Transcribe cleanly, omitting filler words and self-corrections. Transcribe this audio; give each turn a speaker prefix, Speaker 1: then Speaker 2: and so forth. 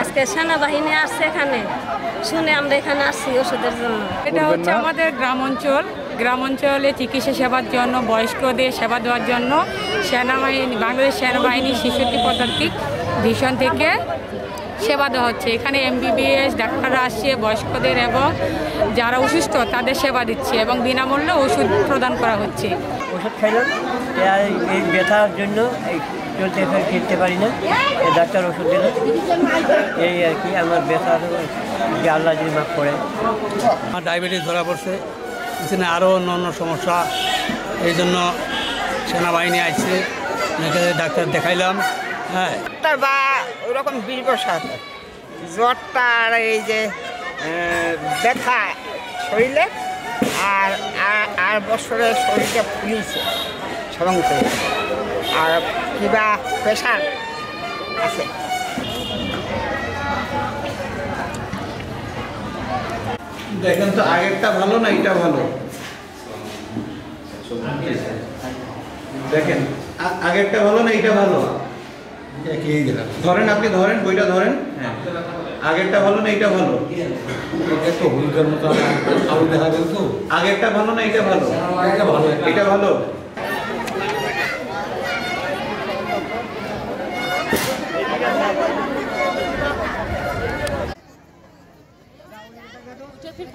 Speaker 1: আজকে সেনাবাহিনী আসছে এখানে, শুনে আমরা এখানে আসছি ওষুধের জন্য।
Speaker 2: এটা হচ্ছে আমাদের গ্রামাঞ্চলে চিকিৎসা সেবার জন্য, বয়স্কদের সেবা দেওয়ার জন্য বাংলাদেশ সেনাবাহিনী 66 পদাতিক ভিশন থেকে সেবা দেওয়া হচ্ছে। এখানে MBBS ডাক্তাররা আসছে, বয়স্কদের এবং যারা অসুস্থ তাদের সেবা দিচ্ছে এবং বিনামূল্যে ওষুধ প্রদান করা হচ্ছে।
Speaker 3: ওষুধ খাইলাম, এই ব্যথার জন্য চলতে ফিরতে পারি না, ডাক্তার ওষুধ দিল, এই আর কি। আমার ব্যথা যে আল্লাহ যদি মাফ করে।
Speaker 4: আমার ডায়াবেটিস ধরা পড়ছে, এখানে আরও অন্য সমস্যা, এই জন্য সেনাবাহিনী আসছে, ডাক্তার দেখাইলাম। হ্যাঁ,
Speaker 5: ডাক্তার বা ওরকম 20 বছর জ্বরটা আর এই যে ব্যথা শরীরে আর বছরে শরীরটা ফুলিয়েছে সরং করে, আর কিবা প্রেশার আছে।
Speaker 6: দেখেন তো আগেরটা ভালো না এটা ভালো? দেখেন আগেরটা ভালো না এটা ভালো? ধরেন, আপনি ধরেন, বইটা ধরেন, আগেরটা ভালো না এটা ভালো? আগেরটা ভালো না এটা ভালো? এটা ভালো।
Speaker 1: फिर